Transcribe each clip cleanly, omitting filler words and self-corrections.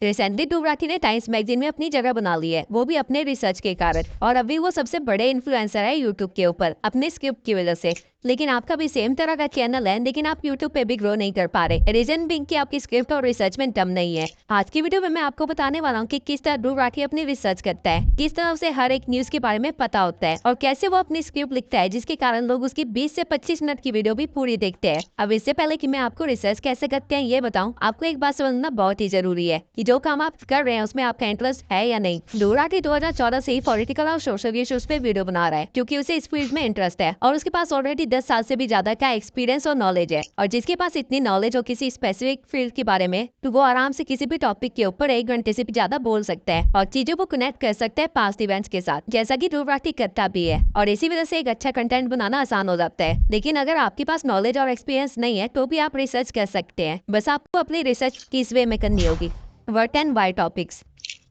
Recently Dhruv Rathee ने times magazine में अपनी जगह बना ली है, वो भी अपने रिसर्च के कारण। और अभी वो सबसे बड़े इन्फ्लुएंसर है यूट्यूब के ऊपर अपने स्क्रिप्ट की वजह से। लेकिन आपका भी सेम तरह का चैनल है, लेकिन आप यूट्यूब पे भी ग्रो नहीं कर पा रहे। रीजन बिंग कि आपकी स्क्रिप्ट और रिसर्च में दम नहीं है। आज की वीडियो में मैं आपको बताने वाला हूँ कि किस तरह ध्रुव राठी अपनी रिसर्च करता है, किस तरह उसे हर एक न्यूज के बारे में पता होता है और कैसे वो अपनी स्क्रिप्ट लिखता है, जिसके कारण लोग उसकी 20 से 25 मिनट की वीडियो भी पूरी देखते हैं। अब इससे पहले कि मैं आपको रिसर्च कैसे करते हैं ये बताऊं, आपको एक बात समझना बहुत ही जरूरी है कि जो काम आप कर रहे हैं उसमें आपका इंटरेस्ट है या नहीं। ध्रुव राठी 2014 से ही पॉलिटिकल और सोशल इश्यूज पे वीडियो बना रहा है, क्योंकि उसे इस फील्ड में इंटरेस्ट है और उसके पास ऑलरेडी 10 साल से भी ज्यादा का एक्सपीरियंस और नॉलेज है। और जिसके पास इतनी नॉलेज हो किसी स्पेसिफिक फील्ड के बारे में, तो वो आराम से किसी भी टॉपिक के ऊपर 1 घंटे से भी ज्यादा बोल सकता है और चीजों को कनेक्ट कर सकता है पास्ट इवेंट्स के साथ, जैसा कि ध्रुव राठी करता भी है। और इसी वजह से एक अच्छा कंटेंट बनाना आसान हो जाता है। लेकिन अगर आपके पास नॉलेज और एक्सपीरियंस नहीं है तो भी आप रिसर्च कर सकते हैं, बस आपको अपनी रिसर्च किस वे में करनी होगी। What and why topics.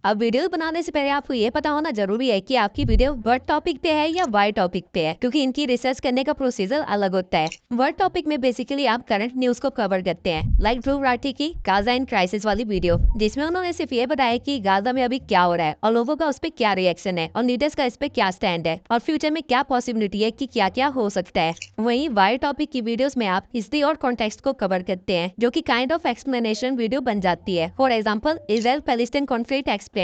अब वीडियो बनाने से पहले आपको ये पता होना जरूरी है कि आपकी वीडियो वर्ड टॉपिक पे है या वाई टॉपिक पे है, क्योंकि इनकी रिसर्च करने का प्रोसीजर अलग होता है। वर्ड टॉपिक में बेसिकली आप करंट न्यूज को कवर करते हैं, लाइक ध्रुव राठी की गाजा एंड क्राइसिस वाली वीडियो, जिसमें उन्होंने सिर्फ ये बताया कि गाजा में अभी क्या हो रहा है और लोगों का उस पर क्या रिएक्शन है और लीडर्स का इस पे क्या स्टैंड है और फ्यूचर में क्या पॉसिबिलिटी है कि क्या क्या हो सकता है। वहीं वाई टॉपिक की वीडियोस में आप हिस्ट्री और कॉन्टेक्स्ट को कवर करते हैं, जो कि काइंड ऑफ एक्सप्लेनेशन वीडियो बन जाती है। For example, Israel Palestine conflict explain.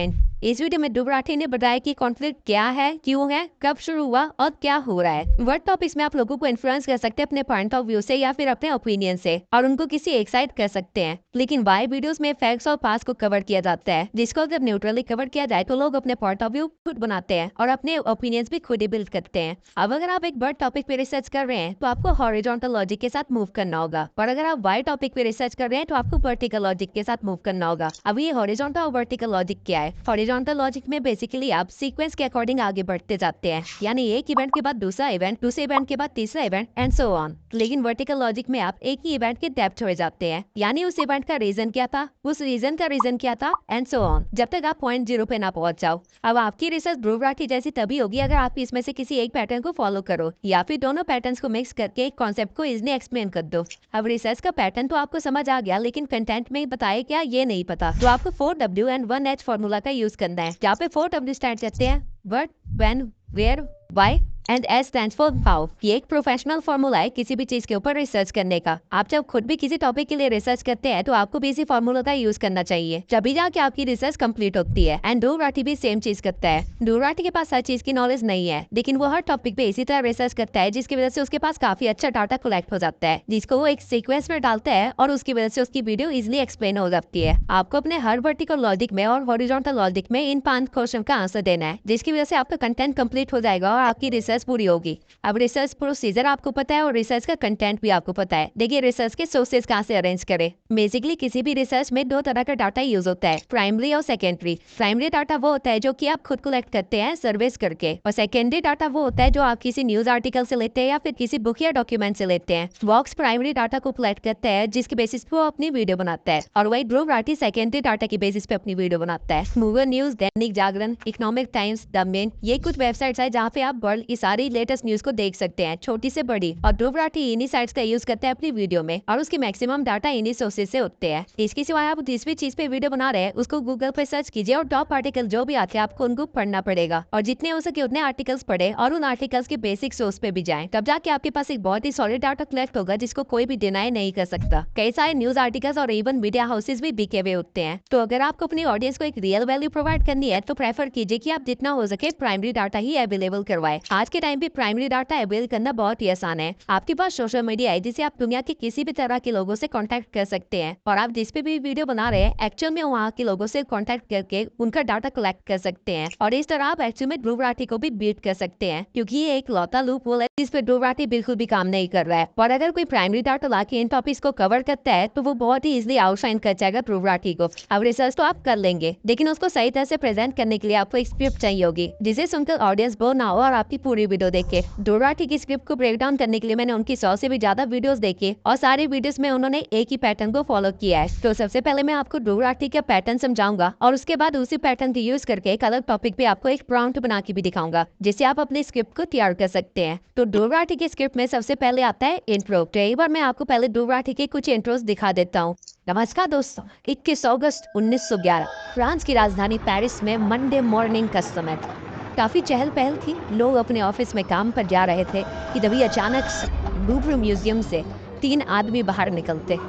इस वीडियो में ध्रुव राठी ने बताया कि कॉन्फ्लिक्ट क्या है, क्यों है, कब शुरू हुआ और क्या हो रहा है। वर्ड टॉपिक्स में आप लोगों को इन्फ्लुएंस कर सकते हैं अपने पॉइंट ऑफ व्यू से या फिर अपने ओपिनियन से, और उनको किसी एक साइड कर सकते हैं। लेकिन वाई वीडियोस में फैक्ट्स और पास्ट को कवर किया जाता है, जिसको अगर न्यूट्रली कवर किया जाए तो लोग अपने पॉइंट ऑफ व्यू खुद बनाते हैं और अपने ओपिनियंस भी खुद ही बिल्ड करते हैं। अब अगर आप एक वर्ड टॉपिक पे रिसर्च कर रहे हैं तो आपको हॉरिजॉन्टल लॉजिक के साथ मूव करना होगा, और अगर आप वाई टॉपिक पे रिसर्च कर रहे हैं तो आपको वर्टिकल लॉजिक के साथ मूव करना होगा। अब ये हॉरिजॉन्टल और वर्टिकल लॉजिक क्या है? हॉरिजॉन्टल लॉजिक में बेसिकली आप सीक्वेंस के अकॉर्डिंग आगे बढ़ते जाते हैं, यानी एक इवेंट के बाद दूसरा इवेंट, दूसरे इवेंट के बाद तीसरा इवेंट एंड सो ऑन। लेकिन वर्टिकल लॉजिक में आप एक ही इवेंट के डेप्थ हो जाते हैं, यानी उस इवेंट का रीजन क्या था, उस रीजन का रीजन क्या था एंड सो ऑन, जब तक आप पॉइंट 0 पे ना पहुंच जाओ। अब आपकी रिसर्च ध्रुव राठी जैसी तभी होगी अगर आप इसमें से किसी एक पैटर्न को फॉलो करो या फिर दोनों पैटर्न्स को मिक्स करके एक कॉन्सेप्ट को इजिली एक्सप्लेन कर दो। अब रिसर्च का पैटर्न तो आपको समझ आ गया, लेकिन कंटेंट में बताया क्या ये नहीं पता, तो आपको 4W एंड 1H फॉर्मूला का यूज करना है, जहाँ पे 4W स्टार्ट करते हैं what, when, where, why and S stands for how. ये एक प्रोफेशनल फॉर्मूला है किसी भी चीज के ऊपर रिसर्च करने का। आप जब खुद भी किसी टॉपिक के लिए रिसर्च करते हैं तो आपको भी इसी फॉर्मूला का यूज करना चाहिए, तभी जाके आपकी रिसर्च कंप्लीट होती है। एंड ध्रुव राठी भी सेम चीज करता है। ध्रुव राठी के पास हर चीज की नॉलेज नहीं है, लेकिन वो हर टॉपिक पे इसी तरह रिसर्च करता है, जिसकी वजह से उसके पास काफी अच्छा डाटा कलेक्ट हो जाता है, जिसको वो एक सीक्वेंस में डालता है और उसकी वजह से उसकी वीडियो इजिली एक्सप्लेन हो जाती है। आपको अपने हर वर्टिकल लॉजिक में और हॉरिजॉन्टल लॉजिक में इन 5 क्वेश्चन का आंसर देना है, जिसकी वजह से आपका कंटेंट कंप्लीट हो जाएगा और आपकी रिसर्च पूरी होगी। अब रिसर्च प्रोसीजर आपको पता है और रिसर्च का कंटेंट भी आपको पता है। देखिए, रिसर्च के सोर्सेज कहाँ से अरेंज करें। बेसिकली किसी भी रिसर्च में 2 तरह का डाटा यूज होता है, प्राइमरी और सेकेंडरी। प्राइमरी डाटा वो होता है जो कि आप खुद कलेक्ट करते हैं सर्वेस करके, और सेकेंडरी डाटा वो होता है जो आप किसी न्यूज आर्टिकल से लेते हैं या फिर किसी बुक या डॉक्यूमेंट से लेते हैं। वॉक्स प्राइमरी डाटा को कलेक्ट करता है, जिसके बेसिस पे वो अपनी वीडियो बनाता है, और वही ध्रुव राठी सेकेंडरी डाटा की बेसिस पे अपनी वीडियो बनाता है। Mover news, Dainik Jagran, economic times, the main, ये कुछ वेबसाइट्स है जहाँ पे आप वर्ल्ड की सारी लेटेस्ट न्यूज को देख सकते हैं, छोटी से बड़ी। और ध्रुव राठी इन्हीं साइट्स का यूज करते हैं अपनी वीडियो में, और उसकी मैक्सिमम डाटा इन्हीं सोर्सेज से होते हैं। इसके सिवाय आप जिस भी चीज पे वीडियो बना रहे हैं उसको गूगल पे सर्च कीजिए और टॉप आर्टिकल जो भी आते हैं आपको उनको पढ़ना पड़ेगा, और जितने हो सके उतने आर्टिकल्स पढ़े और उन आर्टिकल्स के बेसिक सोर्स पे भी जाएं, तब जाके आपके पास एक बहुत ही सॉलिड डाटा कलेक्ट होगा, जिसको कोई भी डिनाई नहीं कर सकता। कई सारे न्यूज आर्टिकल्स और इवन मीडिया हाउसेज भी बिके हुए होते हैं। तो अगर आपको अपनी ऑडियंस को एक रियल वैल्यू प्रोवाइड करनी है तो प्रेफर कीजिए कि आप जितना हो सके प्राइमरी डाटा ही अवेलेबल करवाएं। आज के टाइम पे प्राइमरी डाटा अवेल करना बहुत ही आसान है। आपके पास सोशल मीडिया है जिसे आप दुनिया के किसी भी तरह के लोगों से कांटेक्ट कर सकते हैं, और आप जिस पे भी वीडियो बना रहे हैं एक्चुअल में वहाँ के लोगों से कांटेक्ट करके उनका डाटा कलेक्ट कर सकते हैं, और इस तरह आप एक्चुअल में ध्रुव राठी को भी बीट कर सकते हैं, क्योंकि ये एक लौता लूप होल है जिस पे ध्रुव राठी बिल्कुल भी काम नहीं कर रहा है। और अगर कोई प्राइमरी डाटा लाके इन टॉपिक्स को कवर करता है तो वो बहुत ही इजिली आउटशाइन कर जाएगा ध्रुव राठी को। अब रिसर्च तो आप कर लेंगे, लेकिन उसको सही तरह से प्रेजेंट करने के लिए आपको एक स्क्रिप्ट चाहिए होगी, जिसे सुनकर ऑडियंस बोर ना हो और आपकी पूरी पूरी वीडियो देख के। डोराटी की स्क्रिप्ट को ब्रेक डाउन करने के लिए मैंने उनकी 100 से भी ज्यादा वीडियोस देखे और सारे वीडियोस में उन्होंने एक ही पैटर्न को फॉलो किया है। तो सबसे पहले मैं आपको डोराटी का पैटर्न समझाऊंगा और उसके बाद उसी पैटर्न को यूज करके एक अलग टॉपिक पे आपको एक प्रॉम्प्ट बना के भी दिखाऊंगा, जिससे आप अपनी स्क्रिप्ट को तैयार कर सकते हैं। तो डोराटी की स्क्रिप्ट में सबसे पहले आता है इंट्रो। तो एक बार मैं आपको पहले डोराटी के कुछ इंट्रोस दिखा देता हूँ। नमस्कार दोस्तों, 21 अगस्त 1911 फ्रांस की राजधानी पेरिस में मंडे मॉर्निंग का समय था। काफी चहल पहल थी, लोग अपने ऑफिस में काम पर जा रहे थे कि तभी अचानक से लूव्र म्यूजियम से 3 आदमी बाहर निकलते।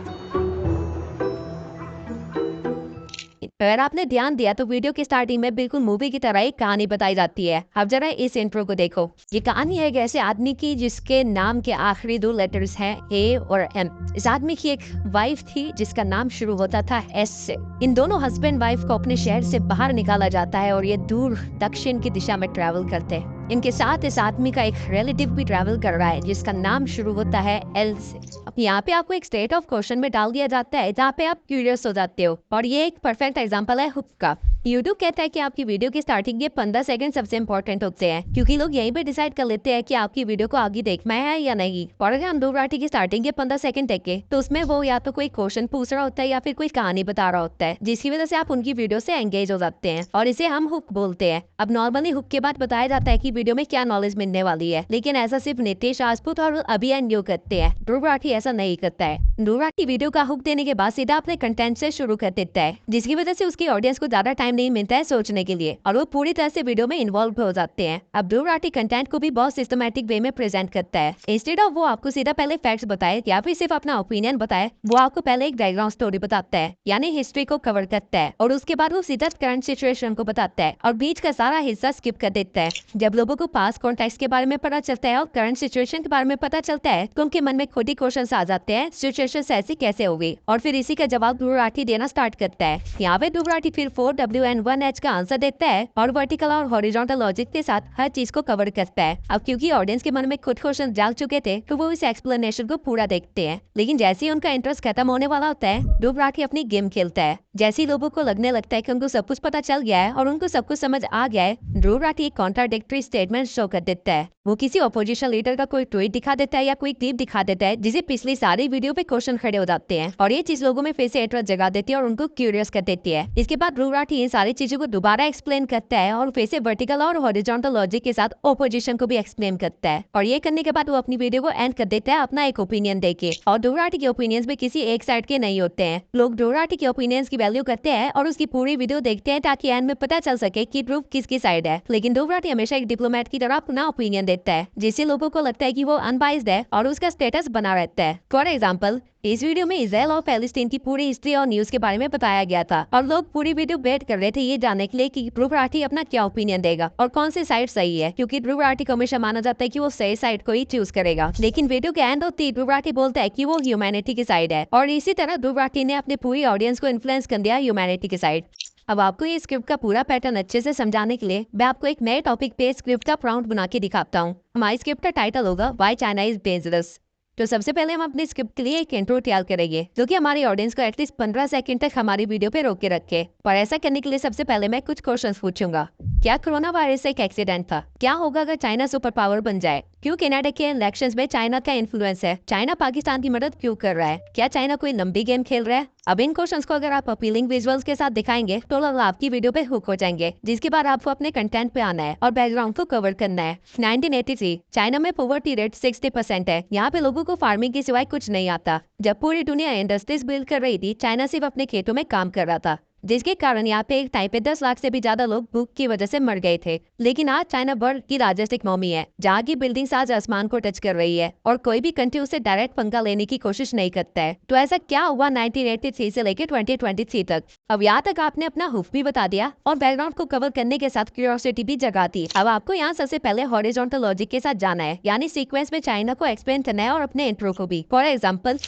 अगर आपने ध्यान दिया तो वीडियो की स्टार्टिंग में बिल्कुल मूवी की तरह एक कहानी बताई जाती है। अब जरा इस इंट्रो को देखो। ये कहानी है एक ऐसे आदमी की जिसके नाम के आखिरी 2 लेटर्स हैं ए और एम। इस आदमी की एक वाइफ थी जिसका नाम शुरू होता था एस से। इन दोनों हस्बैंड वाइफ को अपने शहर से बाहर निकाला जाता है और ये दूर दक्षिण की दिशा में ट्रैवल करते हैं। इनके साथ इस आदमी का एक रिलेटिव भी ट्रैवल कर रहा है जिसका नाम शुरू होता है एल से। अब यहाँ पे आपको एक स्टेट ऑफ क्वेश्चन में डाल दिया जाता है जहाँ पे आप क्यूरियस हो जाते हो, और ये एक परफेक्ट एग्जांपल है हुक का। यूट्यूब कहता है कि आपकी वीडियो की स्टार्टिंग के 15 सेकंड सबसे इंपॉर्टेंट होते हैं, क्योंकि लोग यहीं पे डिसाइड कर लेते हैं कि आपकी वीडियो को आगे देखना है या नहीं। और अगर हम डोराटी की स्टार्टिंग के 15 सेकंड देखें तो उसमें वो या तो कोई क्वेश्चन पूछ रहा होता है या फिर कोई कहानी बता रहा होता है, जिसकी वजह से आप उनकी वीडियो से एंगेज हो जाते हैं, और इसे हम हुक बोलते हैं। अब नॉर्मली हुक के बाद बताया जाता है कि वीडियो में क्या नॉलेज मिलने वाली है, लेकिन ऐसा सिर्फ नितेश राजपूत और अभियान करते हैं। डोराटी ऐसा नहीं करता है। डोराटी वीडियो का हुक देने के बाद सीधा अपने कंटेंट से शुरू कर देता है, जिसकी वजह से उसकी ऑडियंस को ज्यादा टाइम नहीं मिलता है सोचने के लिए, और वो पूरी तरह से वीडियो में इन्वॉल्व हो जाते हैं। अब डोराटी कंटेंट को भी बहुत सिस्टमैटिक वे में प्रेजेंट करता है। इंस्टेड ऑफ वो आपको सीधा पहले फैक्ट्स बताए या फिर सिर्फ अपना ओपिनियन बताए, वो आपको पहले एक बैकग्राउंड स्टोरी बताता है, यानी हिस्ट्री को कवर करता है, और उसके बाद वो सीधा करंट सिचुएशन को बताता है और बीच का सारा हिस्सा स्किप कर देता है। जब लोगों को पास्ट कॉन्टेक्स्ट के बारे में पता चलता है और करंट सिचुएशन के बारे में पता चलता है तो उनके मन में खुद ही क्वेश्चंस आ जाते हैं, सिचुएशन ऐसी कैसे हो गई, और फिर इसी का जवाब डोराटी देना स्टार्ट करता है। यहाँ पे डोराटी फिर 4W and 1H का आंसर देता है और वर्टिकल और हॉरिजॉन्टल लॉजिक के साथ हर चीज को कवर करता है। अब क्योंकि ऑडियंस के मन में खुद क्वेश्चन जाग चुके थे तो वो इस एक्सप्लेनेशन को पूरा देखते हैं, लेकिन जैसे ही उनका इंटरेस्ट खत्म होने वाला होता है डोराटी अपनी गेम खेलता है। जैसे ही लोगों को लगने लगता है कि उनको सब कुछ पता चल गया है और उनको सब कुछ समझ आ गया है, डोराटी एक कॉन्ट्राडिक्टरी स्टेटमेंट शो कर देता है। वो किसी अपोजिशन लीडर का कोई ट्वीट दिखा देता है या कोई क्लिप दिखा देता है जिसे पिछली सारी वीडियो पे क्वेश्चन खड़े हो जाते हैं, और ये चीज लोगों में फिर से इंटरेस्ट जगा देती है और उनको क्यूरियस कर देती है। इसके बाद डोराटी इन सारी चीजों को दोबारा एक्सप्लेन करता है और फिर से वर्टिकल और हॉरिजॉन्टल लॉजिक के साथ ओपोजिशन को भी एक्सप्लेन करता है, और ये करने के बाद वो अपनी वीडियो को एंड कर देता है अपना एक ओपिनियन देके। और डोराटी के ओपिनियंस भी किसी एक साइड के नहीं होते हैं। लोग डोराटी के ओपिनियंस की वैल्यू करते हैं और उसकी पूरी वीडियो देखते हैं ताकि एंड में पता चल सके कि प्रूफ किसकी साइड है। लेकिन डोराटी हमेशा एक डिप्लोमेट की तरह अपना ओपिनियन देता है, जिससे लोगों को लगता है कि वो अनबाइज्ड है और उसका स्टेटस बना रहता है। फॉर एग्जाम्पल, इस वीडियो में इजराइल और पैलेस्टीन की पूरी हिस्ट्री और न्यूज के बारे में बताया गया था, और लोग पूरी वीडियो वेट कर रहे थे ये जानने के लिए कि डोराटी अपना क्या ओपिनियन देगा और कौन सी साइड सही है, क्योंकि डोराटी को हमेशा माना जाता है कि वो सही साइड को ही चूज करेगा। लेकिन वीडियो के एंड होती डोराटी बोलता है कि वो ह्यूमैनिटी की साइड है, और इसी तरह डोराटी ने अपनी पूरी ऑडियंस को इन्फ्लुएंस कर दिया ह्यूमैनिटी की साइड। अब आपको ये स्क्रिप्ट का पूरा पैटर्न अच्छे से समझाने के लिए मैं आपको एक नए टॉपिक पे स्क्रिप्ट का प्रॉम्प्ट बना के दिखाता हूँ। हमारी स्क्रिप्ट का टाइटल होगा व्हाई चाइना इज डेंजरस। तो सबसे पहले हम अपनी स्क्रिप्ट के लिए एक इंट्रो तैयार करेंगे जो कि हमारी ऑडियंस को एटलीस्ट 15 सेकंड तक हमारी वीडियो पे रोक के रखे। पर ऐसा करने के लिए सबसे पहले मैं कुछ क्वेश्चंस पूछूंगा। क्या कोरोना वायरस एक एक्सीडेंट था? क्या होगा अगर चाइना सुपर पावर बन जाए? क्यों कनाडा के इलेक्शंस में चाइना का इन्फ्लुएंस है? चाइना पाकिस्तान की मदद क्यों कर रहा है? क्या चाइना कोई लंबी गेम खेल रहा है? अब इन क्वेश्चंस को अगर आप अपीलिंग विजुअल्स के साथ दिखाएंगे तो लोग आपकी वीडियो पे हुक हो जाएंगे, जिसके बाद आपको अपने कंटेंट पे आना है और बैकग्राउंड को कवर करना है। 1983 चाइना में पॉवर्टी रेट 60% है। यहाँ पे लोगों को फार्मिंग के सिवाय कुछ नहीं आता। जब पूरी दुनिया इंडस्ट्रीज बिल्ड कर रही थी, चाइना सिर्फ अपने खेतों में काम कर रहा था, जिसके कारण यहाँ पे एक टाइम पे 10 लाख से भी ज्यादा लोग भूख की वजह से मर गए थे। लेकिन आज चाइना वर्ल्ड की लार्जेस्ट इकोनॉमी है, जहाँ की बिल्डिंग्स आज आसमान को टच कर रही है और कोई भी कंट्री उससे डायरेक्ट पंगा लेने की कोशिश नहीं करता है। तो ऐसा क्या हुआ 1983 से लेकर 2023 तक? अब यहाँ तक आपने अपना हुफ भी बता दिया और बैकग्राउंड को कवर करने के साथ क्यूरियोसिटी भी जगा दी। अब आपको यहाँ सबसे पहले हॉरिजॉन्टल लॉजिक के साथ जाना है, यानी सीक्वेंस में चाइना को एक्सप्लेन करना है और अपने इंट्रो को भी। For example,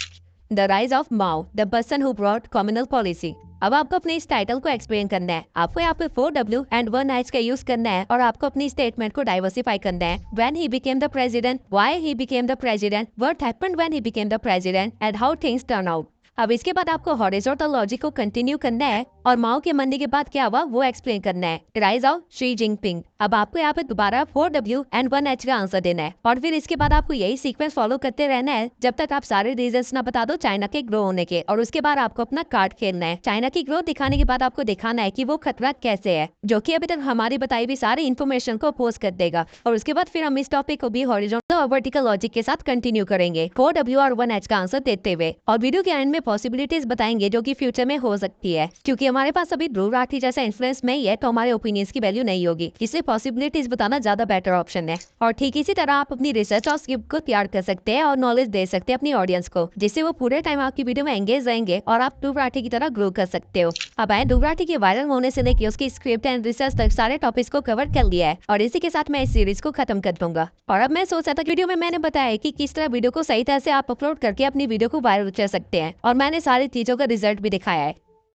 the rise of Mao, the person who brought communal policy. अब आपको अपने इस टाइटल को एक्सप्लेन करना है। आपको यहाँ पे 4W and 1H का यूज करना है और आपको अपनी स्टेटमेंट को डाइवर्सिफाई करना है। When he became the president, why he became the president, what happened when he became the president, and how things turn out। अब इसके बाद आपको हॉरिजॉन्टल लॉजिक को कंटिन्यू करना है और माओ के मरने के बाद क्या हुआ वो एक्सप्लेन करना है। Rise of Xi Jinping. अब आपको यहाँ पे दोबारा 4W and 1H का आंसर देना है और फिर इसके बाद आपको यही सीक्वेंस फॉलो करते रहना है जब तक आप सारे रीजंस ना बता दो चाइना के ग्रो होने के, और उसके बाद आपको अपना कार्ड खेलना है। चाइना की ग्रोथ दिखाने के बाद आपको दिखाना है कि वो खतरा कैसे है, जो कि अभी तक हमारी बताई हुई सारी इन्फॉर्मेशन को अपोज कर देगा। और उसके बाद फिर हम इस टॉपिक को भी हॉरिजॉन्टल और वर्टिकल लॉजिक के साथ कंटिन्यू करेंगे 4W और 1H का आंसर देते हुए, और वीडियो के एंड में पॉसिबिलिटीज बताएंगे जो कि फ्यूचर में हो सकती है। क्योंकि हमारे पास अभी ध्रुव राठी जैसा इन्फ्लुएंस नहीं है तो हमारे ओपिनियंस की वैल्यू नहीं होगी, इसलिए पॉसिबिलिटीज बताना ज्यादा बेटर ऑप्शन है। और ठीक इसी तरह आप अपनी रिसर्च और स्क्रिप्ट को तैयार कर सकते हैं और नॉलेज दे सकते हैं अपनी ऑडियंस को, जिससे वो पूरे टाइम आपकी वीडियो में एंगेज रहेंगे और आप ध्रुव राठी की तरह ग्रो कर सकते हो। अब आए ध्रुव राठी के वायरल होने से लेकर उसकी स्क्रिप्ट एंड रिसर्च तक सारे टॉपिक्स को कवर कर लिया है, और इसी के साथ मैं इस सीरीज को खत्म कर दूंगा। और अब मैं सोचा था वीडियो में मैंने बताया कि किस तरह वीडियो को सही तरह से आप अपलोड करके अपनी वीडियो को वायरल कर सकते हैं, और मैंने सारी चीजों का रिजल्ट भी दिखाया है।